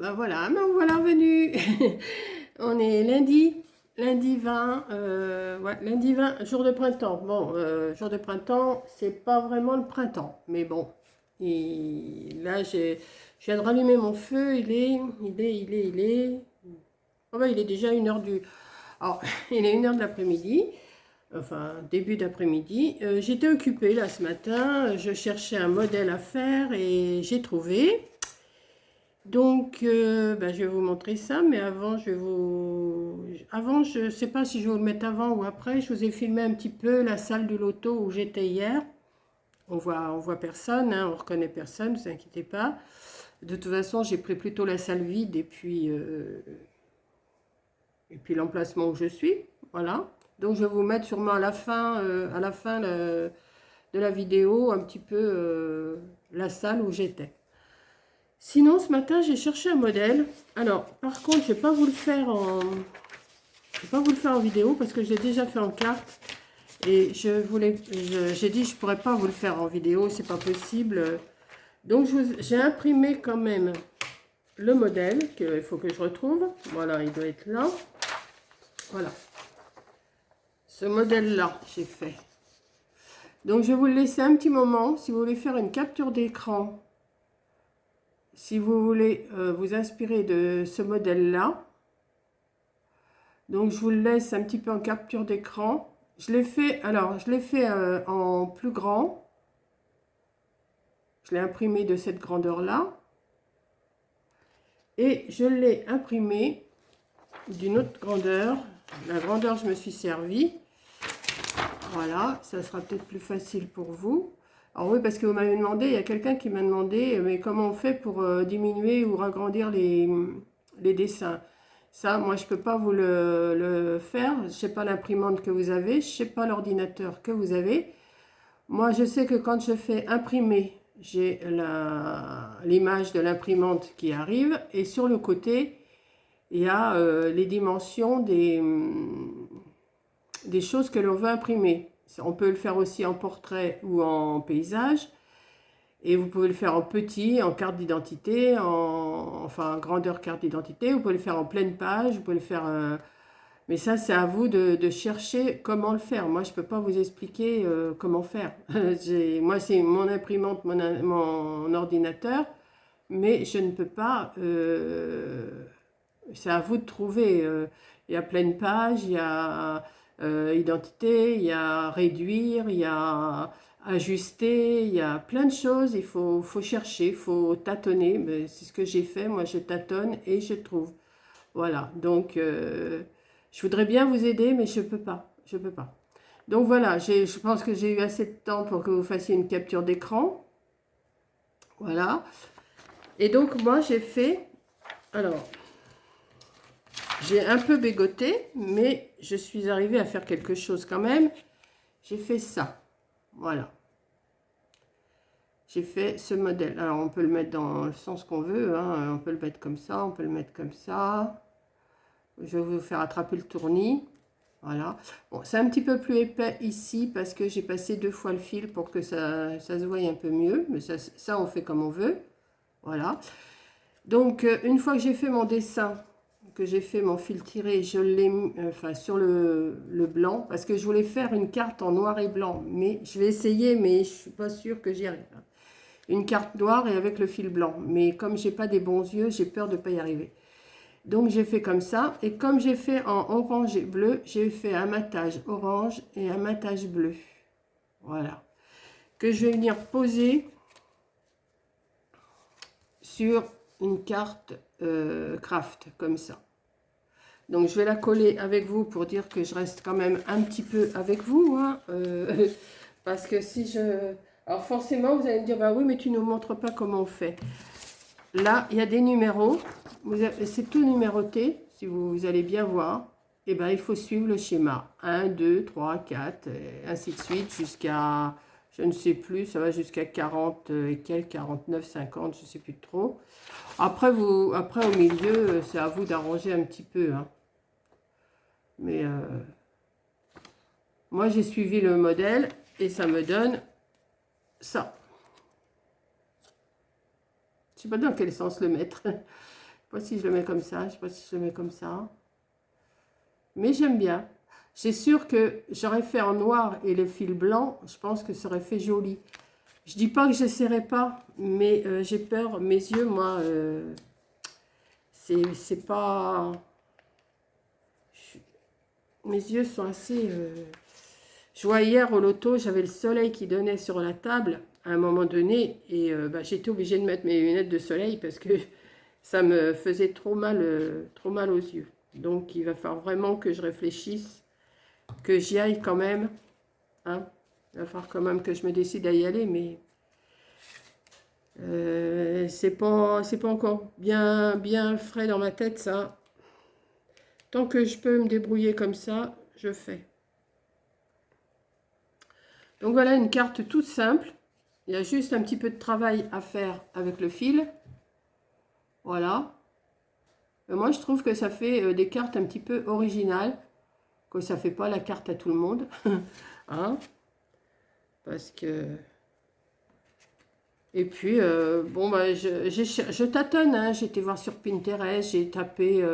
Ben voilà, me voilà revenu. On est lundi 20, ouais, lundi 20, jour de printemps. Bon, jour de printemps, c'est pas vraiment le printemps, mais bon. Là, je viens de rallumer mon feu, oh ben, il est déjà 1 heure du... Alors, il est 1 heure de l'après-midi, enfin, début d'après-midi. J'étais occupée là ce matin, je cherchais un modèle à faire et j'ai trouvé. Donc, ben, je vais vous montrer ça, mais avant, Avant, je ne sais pas si je vais vous le mettre avant ou après, je vous ai filmé un petit peu la salle du loto où j'étais hier. On voit personne, hein, on reconnaît personne, ne vous inquiétez pas. De toute façon, j'ai pris plutôt la salle vide et puis l'emplacement où je suis, voilà. Donc, je vais vous mettre sûrement à la fin de la vidéo, un petit peu la salle où j'étais. Sinon, ce matin, j'ai cherché un modèle. Alors, par contre, je ne vais pas vous le faire je vais pas vous le faire en vidéo parce que je l'ai déjà fait en carte. Et j'ai dit je ne pourrais pas vous le faire en vidéo, c'est pas possible. Donc, j'ai imprimé quand même le modèle qu'il faut que je retrouve. Voilà, il doit être là. Voilà. Ce modèle-là, j'ai fait. Donc, je vais vous le laisser un petit moment. Si vous voulez faire une capture d'écran, si vous voulez vous inspirer de ce modèle-là, donc je vous le laisse un petit peu en capture d'écran. Je l'ai fait, alors je l'ai fait en plus grand. Je l'ai imprimé de cette grandeur-là. Et je l'ai imprimé d'une autre grandeur. La grandeur, je me suis servi. Voilà, ça sera peut-être plus facile pour vous. Alors oui, parce que vous m'avez demandé, il y a quelqu'un qui m'a demandé, mais comment on fait pour diminuer ou agrandir les dessins? Ça, moi, je ne peux pas vous le faire. Je ne sais pas l'imprimante que vous avez, je ne sais pas l'ordinateur que vous avez. Moi, je sais que quand je fais imprimer, j'ai l'image de l'imprimante qui arrive. Et sur le côté, il y a les dimensions des choses que l'on veut imprimer. On peut le faire aussi en portrait ou en paysage. Et vous pouvez le faire en petit, en carte d'identité, enfin grandeur carte d'identité. Vous pouvez le faire en pleine page, vous pouvez le faire... mais ça, c'est à vous de chercher comment le faire. Moi, je ne peux pas vous expliquer comment faire. Moi, c'est mon imprimante, mon ordinateur, mais je ne peux pas... c'est à vous de trouver. Il y a pleine page, il y a identité, il y a réduire, il y a ajuster, il y a plein de choses. Il faut chercher, il faut tâtonner. C'est ce que j'ai fait. Moi, je tâtonne et je trouve. Voilà. Donc, je voudrais bien vous aider, mais je ne peux pas. Je peux pas. Donc voilà, je pense que j'ai eu assez de temps pour que vous fassiez une capture d'écran. Voilà. Et donc, moi, j'ai fait... Alors, j'ai un peu bégoté, mais je suis arrivée à faire quelque chose quand même. J'ai fait ça. Voilà. J'ai fait ce modèle. Alors, on peut le mettre dans le sens qu'on veut, hein. On peut le mettre comme ça, on peut le mettre comme ça. Je vais vous faire attraper le tournis. Voilà. Bon, c'est un petit peu plus épais ici parce que j'ai passé 2 fois le fil pour que ça se voie un peu mieux. Mais ça, on fait comme on veut. Voilà. Donc, une fois que j'ai fait mon dessin, que j'ai fait mon fil tiré, je l'ai mis enfin, sur le blanc parce que je voulais faire une carte en noir et blanc. Mais je vais essayer, mais je ne suis pas sûre que j'y arrive. Une carte noire et avec le fil blanc. Mais comme j'ai pas des bons yeux, j'ai peur de ne pas y arriver. Donc j'ai fait comme ça. Et comme j'ai fait en orange et bleu, j'ai fait un matage orange et un matage bleu. Voilà. Que je vais venir poser sur une carte craft, comme ça. Donc je vais la coller avec vous pour dire que je reste quand même un petit peu avec vous. Hein, parce que si je... Alors forcément, vous allez me dire, bah oui, mais tu ne nous montres pas comment on fait. Là, il y a des numéros. C'est tout numéroté, si vous allez bien voir. Et ben, il faut suivre le schéma. 1, 2, 3, 4, et ainsi de suite, jusqu'à, je ne sais plus, ça va jusqu'à 40 et quelques, 49, 50, je ne sais plus trop. Après, au milieu, c'est à vous d'arranger un petit peu. Hein. Mais moi, j'ai suivi le modèle et ça me donne ça. Je ne sais pas dans quel sens le mettre. pas si je le mets comme ça, je sais pas si je le mets comme ça. Mais j'aime bien. C'est sûr que j'aurais fait en noir et le fil blanc, je pense que ça aurait fait joli. Je dis pas que j'essaierai pas, mais j'ai peur. Mes yeux, moi, c'est pas... Mes yeux sont assez... Je vois hier au loto, j'avais le soleil qui donnait sur la table à un moment donné. Et bah, j'étais obligée de mettre mes lunettes de soleil parce que ça me faisait trop mal aux yeux. Donc il va falloir vraiment que je réfléchisse, que j'y aille quand même. Hein. Il va falloir quand même que je me décide à y aller, mais c'est pas encore bien frais dans ma tête, ça. Tant que je peux me débrouiller comme ça, je fais. Donc voilà une carte toute simple. Il y a juste un petit peu de travail à faire avec le fil. Voilà. Moi, je trouve que ça fait des cartes un petit peu originales. Que ça ne fait pas la carte à tout le monde. Hein? Parce que... Et puis, bon, bah, je tâtonne. Hein. J'ai été voir sur Pinterest. J'ai tapé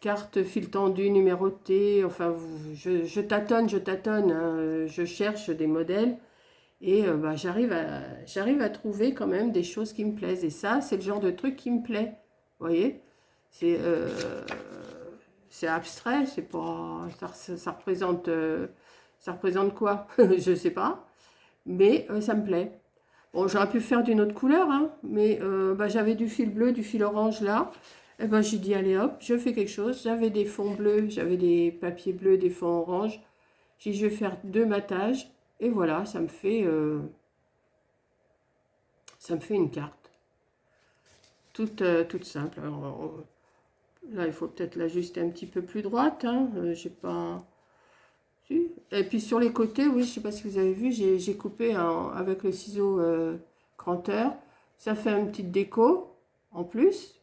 carte fil tendu numérotée. Enfin, je tâtonne. Hein. Je cherche des modèles. Et bah, j'arrive à trouver quand même des choses qui me plaisent. Et ça, c'est le genre de truc qui me plaît. Vous voyez? C'est abstrait, c'est pas... Ça représente quoi? Je ne sais pas. Mais ça me plaît. Bon, j'aurais pu faire d'une autre couleur, hein, mais bah, j'avais du fil bleu, du fil orange là. Et ben j'ai dit, allez hop, je fais quelque chose. J'avais des fonds bleus, j'avais des papiers bleus, des fonds orange. J'ai dit, je vais faire 2 matages. Et voilà, ça me fait une carte. Toute simple. Alors, là, il faut peut-être l'ajuster un petit peu plus droite. Hein. J'ai pas... Si. Et puis sur les côtés, oui, je ne sais pas si vous avez vu, j'ai coupé avec le ciseau cranteur. Ça fait une petite déco en plus.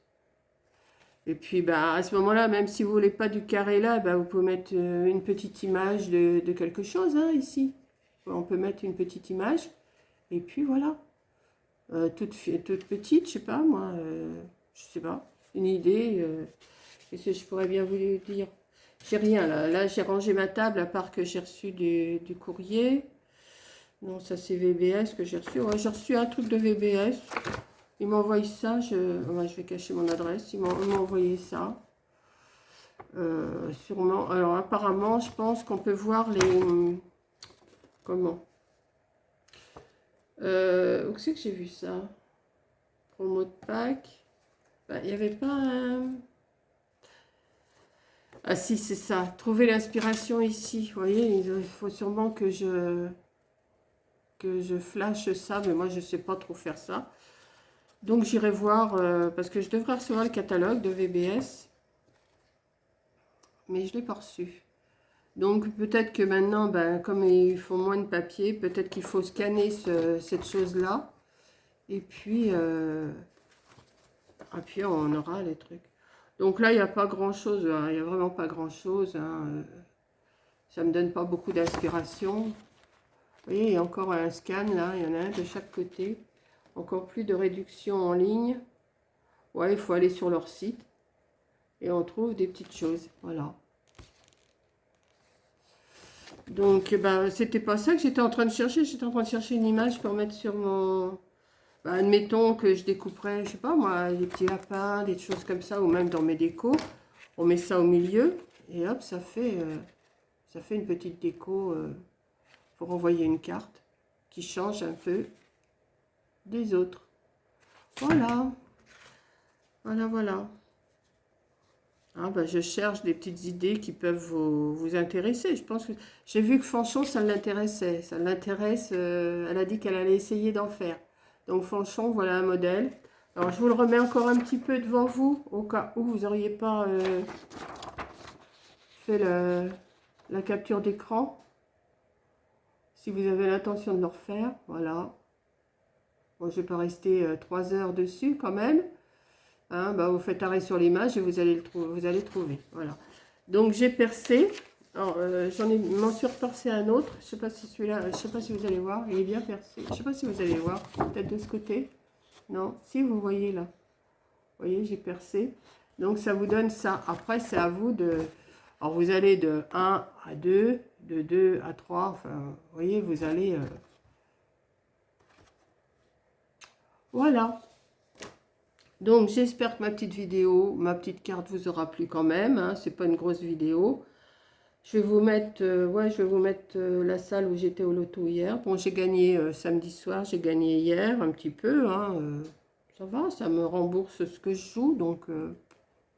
Et puis bah, à ce moment-là, même si vous ne voulez pas du carré là, bah, vous pouvez mettre une petite image de quelque chose hein, ici. On peut mettre une petite image. Et puis voilà. Toute petite, je sais pas moi. Je sais pas. Une idée. Qu'est-ce que je pourrais bien vous dire? J'ai rien là. Là, j'ai rangé ma table à part que j'ai reçu du courrier. Non, ça c'est VBS que j'ai reçu. Ouais, j'ai reçu un truc de VBS. Ils m'ont envoyé ça. Ouais, je vais cacher mon adresse. Ils m'ont envoyé ça. Sûrement. Alors apparemment, je pense qu'on peut voir les... Comment? Où c'est que j'ai vu ça? Promo de Pâques. Bah, il n'y avait pas un... Ah si, c'est ça. Trouver l'inspiration ici. Vous voyez, il faut sûrement que je flash ça, mais moi je ne sais pas trop faire ça. Donc j'irai voir, parce que je devrais recevoir le catalogue de VBS. Mais je ne l'ai pas reçu. Donc peut-être que maintenant, ben, comme il faut moins de papier, peut-être qu'il faut scanner cette chose-là. Et puis on aura les trucs. Donc là, il n'y a pas grand-chose, hein, il n'y a vraiment pas grand-chose. Hein, ça ne me donne pas beaucoup d'inspiration. Vous voyez, il y a encore un scan là, il y en a un de chaque côté. Encore plus de réduction en ligne. Ouais, il faut aller sur leur site. Et on trouve des petites choses, voilà. Donc, ben, c'était pas ça que j'étais en train de chercher. J'étais en train de chercher une image pour mettre sur mon... Ben, admettons que je découperais, je sais pas moi, des petits lapins, des choses comme ça, ou même dans mes décos. On met ça au milieu et hop, ça fait une petite déco pour envoyer une carte qui change un peu des autres. Voilà. Voilà. Ah, ben, je cherche des petites idées qui peuvent vous intéresser. Je pense que j'ai vu que Fanchon, ça l'intéressait. Ça l'intéresse. Elle a dit qu'elle allait essayer d'en faire. Donc Fanchon, voilà un modèle. Alors je vous le remets encore un petit peu devant vous, au cas où vous n'auriez pas fait la capture d'écran. Si vous avez l'intention de le refaire, voilà. Bon, je ne vais pas rester 3 heures dessus quand même. Hein, bah, vous faites arrêt sur l'image et vous allez trouver. Voilà. Donc j'ai percé. Alors m'en suis repercé un autre. Je sais pas si celui-là, je sais pas si vous allez voir. Il est bien percé. Je sais pas si vous allez voir. Peut-être de ce côté. Non. Si vous voyez là. Vous voyez, j'ai percé. Donc, ça vous donne ça. Après, c'est à vous de... Alors, vous allez de 1 à 2, de 2 à 3. Enfin, vous voyez, vous allez... Voilà. Donc, j'espère que ma petite vidéo, ma petite carte vous aura plu quand même. Hein. C'est pas une grosse vidéo. Je vais vous mettre, ouais, je vais vous mettre la salle où j'étais au loto hier. Bon, j'ai gagné samedi soir, j'ai gagné hier un petit peu. Hein, ça va, ça me rembourse ce que je joue. Donc,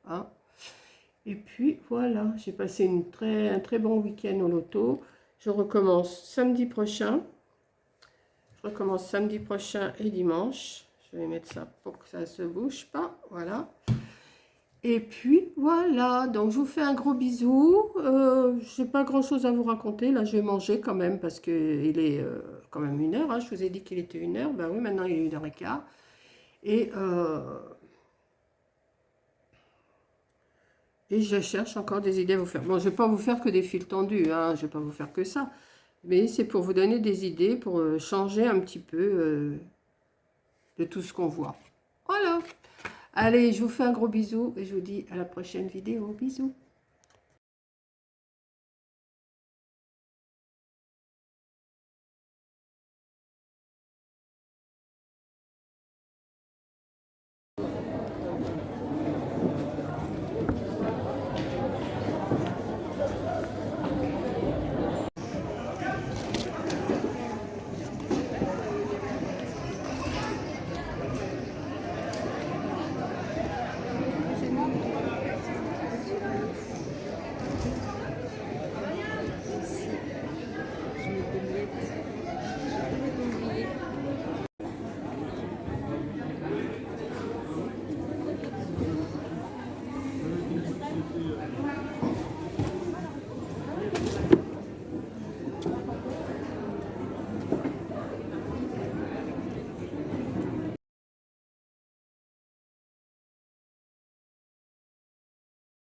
hein. Et puis, voilà, j'ai passé un très bon week-end au loto. Je recommence samedi prochain. Je recommence samedi prochain et dimanche. Je vais mettre ça pour que ça ne se bouge pas. Voilà. Et puis, voilà. Donc, je vous fais un gros bisou. Je n'ai pas grand-chose à vous raconter. Là, je vais manger quand même parce qu'il est quand même 1h. Hein. Je vous ai dit qu'il était 1h. Ben oui, maintenant, il est 1h15. Et je cherche encore des idées à vous faire. Bon, je ne vais pas vous faire que des fils tendus. Hein. Je ne vais pas vous faire que ça. Mais c'est pour vous donner des idées, pour changer un petit peu de tout ce qu'on voit. Voilà. Allez, je vous fais un gros bisou et je vous dis à la prochaine vidéo. Bisous.